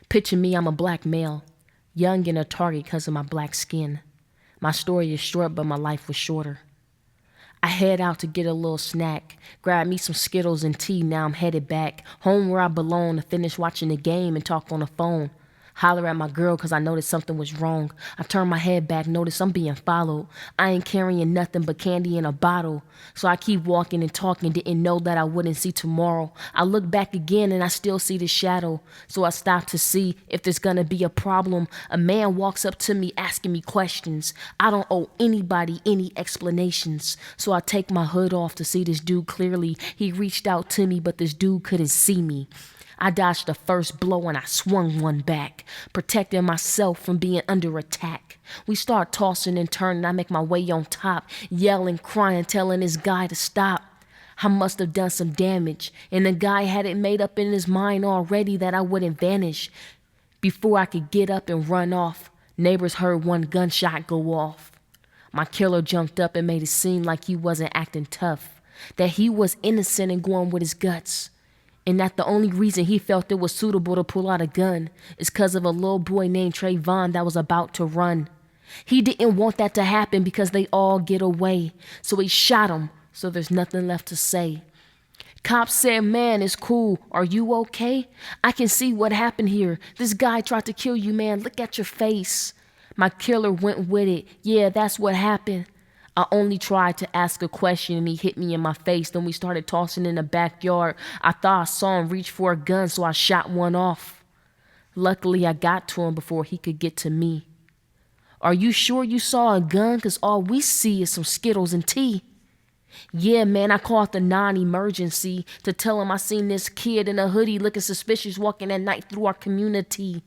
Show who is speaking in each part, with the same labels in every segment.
Speaker 1: Picture me, I'm a black male, young and a target because of my black skin. My story is short, but my life was shorter. I head out to get a little snack, grab me some Skittles and tea. Now I'm headed back home where I belong to finish watching the game and talk on the phone. Holler at my girl cause I noticed something was wrong. I turn my head back, notice I'm being followed. I ain't carrying nothing but candy in a bottle. So I keep walking and talking, didn't know that I wouldn't see tomorrow. I look back again and I still see the shadow. So I stop to see if there's gonna be a problem. A man walks up to me asking me questions. I don't owe anybody any explanations. So I take my hood off to see this dude clearly. He reached out to me, but this dude couldn't see me. I dodged the first blow and I swung one back, protecting myself from being under attack. We start tossing and turning, I make my way on top, yelling, crying, telling this guy to stop. I must have done some damage, and the guy had it made up in his mind already that I wouldn't vanish. Before I could get up and run off, neighbors heard one gunshot go off. My killer jumped up and made it seem like he wasn't acting tough, that he was innocent and going with his guts. And that the only reason he felt it was suitable to pull out a gun is because of a little boy named TRAYVON that was about to run. He didn't want that to happen because they all get away. So he shot him, so there's nothing left to say. Cops said, man, it's cool. Are you okay? I can see what happened here. This guy tried to kill you, man. Look at your face. My killer went with it. Yeah, that's what happened. I only tried to ask a question and he hit me in my face. Then we started tossing in the backyard. I thought I saw him reach for a gun, so I shot one off. Luckily, I got to him before he could get to me. Are you sure you saw a gun? Because all we see is some Skittles and tea. Yeah, man, I called the non-emergency to tell him I seen this kid in a hoodie looking suspicious walking at night through our community.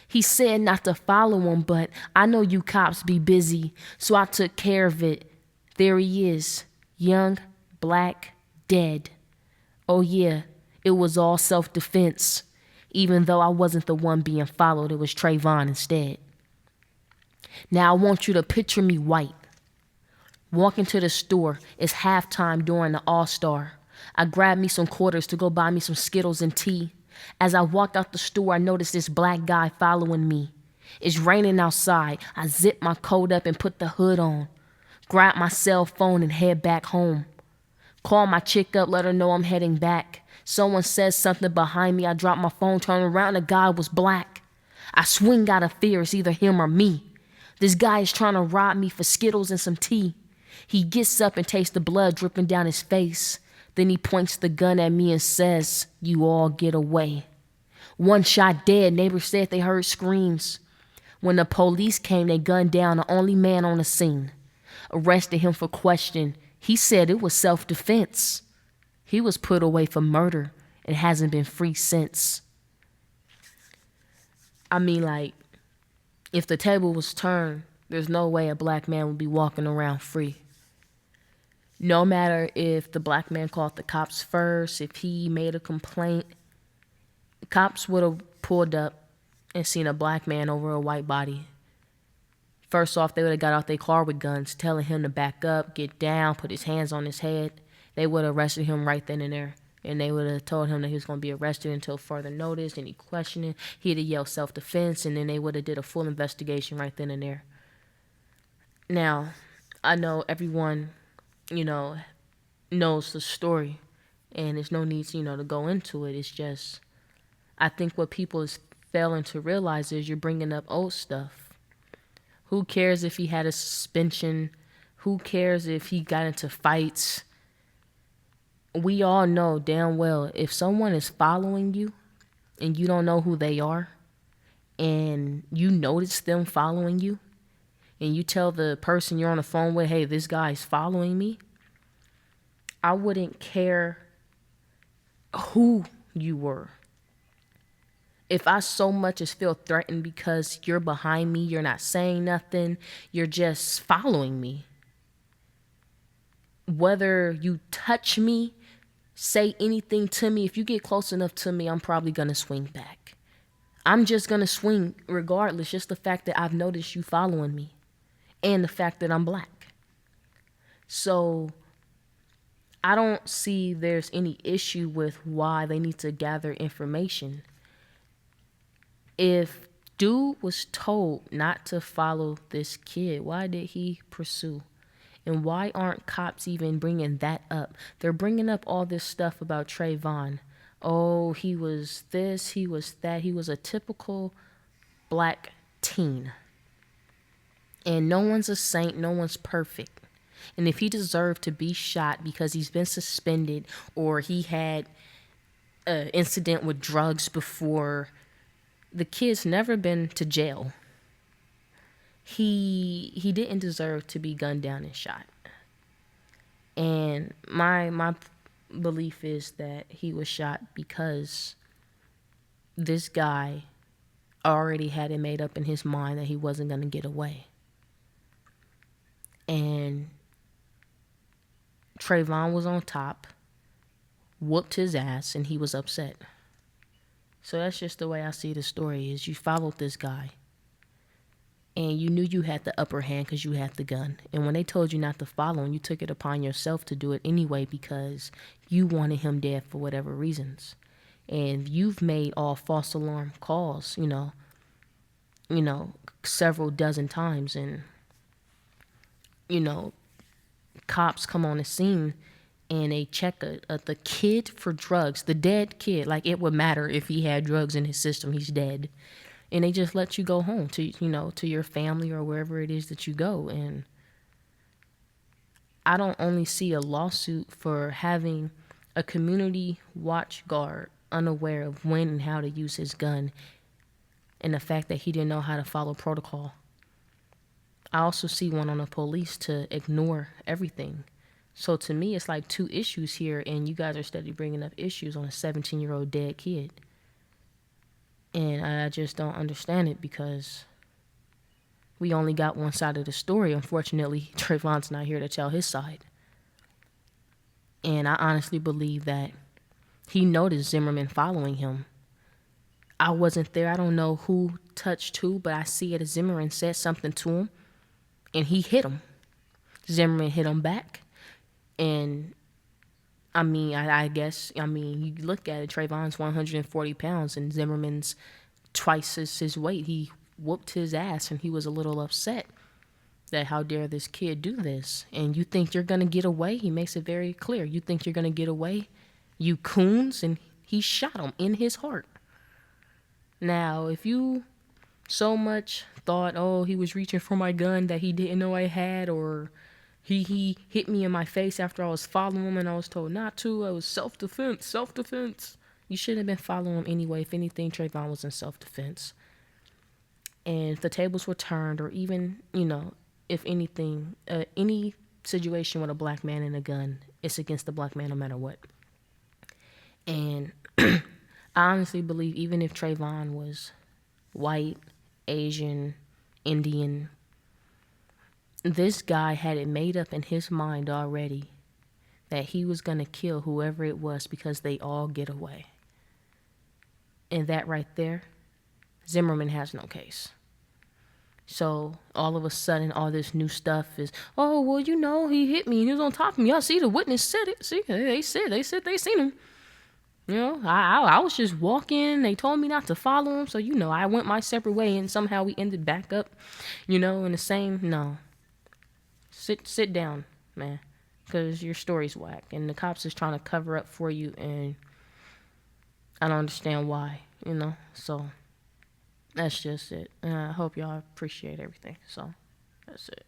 Speaker 1: He said not to follow him, but I know you cops be busy, so I took care of it. There he is, young, black, dead. Oh yeah, it was all self-defense. Even though I wasn't the one being followed, it was TRAYVON instead. Now I want you to picture me white. Walking to the store, it's halftime during the All-Star. I grabbed me some quarters to go buy me some Skittles and tea. As I walked out the store, I noticed this black guy following me. It's raining outside. I zip my coat up and put the hood on. Grab my cell phone and head back home. Call my chick up, let her know I'm heading back. Someone says something behind me. I drop my phone, turn around, the guy was black. I swing out of fear, it's either him or me. This guy is trying to rob me for Skittles and some tea. He gets up and tastes the blood dripping down his face. Then he points the gun at me and says, you all get away. One shot dead, neighbors said they heard screams. When the police came, they gunned down the only man on the scene. Arrested him for questioning. He said it was self-defense. He was put away for murder and hasn't been free since. I mean, like, if the table was turned, there's no way a black man would be walking around free. No matter if the black man called the cops first, if he made a complaint, the cops would have pulled up and seen a black man over a white body. First off, they would have got out their car with guns, telling him to back up, get down, put his hands on his head. They would have arrested him right then and there. And they would have told him that he was going to be arrested until further notice, any questioning. He'd have yelled self-defense, and then they would have did a full investigation right then and there. Now, I know everyone, knows the story, and there's no need, to go into it. It's just, I think what people is failing to realize is you're bringing up old stuff. Who cares if he had a suspension? Who cares if he got into fights? We all know damn well if someone is following you and you don't know who they are and you notice them following you and you tell the person you're on the phone with, hey, this guy is following me, I wouldn't care who you were. If I so much as feel threatened because you're behind me, you're not saying nothing, you're just following me. Whether you touch me, say anything to me, if you get close enough to me, I'm probably going to swing back. I'm just going to swing regardless, just the fact that I've noticed you following me and the fact that I'm black. So I don't see there's any issue with why they need to gather information. If dude was told not to follow this kid, why did he pursue? And why aren't cops even bringing that up? They're bringing up all this stuff about Trayvon. Oh, he was this, he was that. He was a typical black teen. And no one's a saint, no one's perfect. And if he deserved to be shot because he's been suspended or he had an incident with drugs before, the kid's never been to jail. He didn't deserve to be gunned down and shot. And my belief is that he was shot because this guy already had it made up in his mind that he wasn't going to get away. And Trayvon was on top, whooped his ass, and he was upset. So that's just the way I see the story is you followed this guy. And you knew you had the upper hand because you had the gun. And when they told you not to follow him, you took it upon yourself to do it anyway because you wanted him dead for whatever reasons. And you've made all false alarm calls, several dozen times. And, cops come on the scene and they check the kid for drugs, the dead kid. Like it would matter if he had drugs in his system, he's dead. And they just let you go home to your family or wherever it is that you go. And I don't only see a lawsuit for having a community watch guard unaware of when and how to use his gun and the fact that he didn't know how to follow protocol. I also see one on the police to ignore everything. So to me, it's like two issues here, and you guys are steadily bringing up issues on a 17-year-old dead kid. And I just don't understand it because we only got one side of the story. Unfortunately, Trayvon's not here to tell his side. And I honestly believe that he noticed Zimmerman following him. I wasn't there. I don't know who touched who, but I see it as Zimmerman said something to him, and he hit him. Zimmerman hit him back. And I guess you look at it, Trayvon's 140 pounds and Zimmerman's twice his weight. He whooped his ass and he was a little upset that how dare this kid do this. And you think you're going to get away? He makes it very clear. You think you're going to get away? You coons. And he shot him in his heart. Now, if you so much thought, oh, he was reaching for my gun that he didn't know I had, or he hit me in my face after I was following him and I was told not to. I was self-defense. You shouldn't have been following him anyway. If anything, Trayvon was in self-defense. And if the tables were turned, or even, if anything, any situation with a black man and a gun, it's against the black man no matter what. And I honestly believe even if Trayvon was white, Asian, Indian, this guy had it made up in his mind already that he was going to kill whoever it was because they all get away. And that right there, Zimmerman has no case. So all of a sudden, all this new stuff is, oh, well, he hit me and he was on top of me. I see the witness said it. See, they said they seen him. I was just walking. They told me not to follow him. So, I went my separate way and somehow we ended back up, in the same. No. Sit down, man, because your story's whack. And the cops is trying to cover up for you. And I don't understand why, So that's just it. And I hope y'all appreciate everything. So that's it.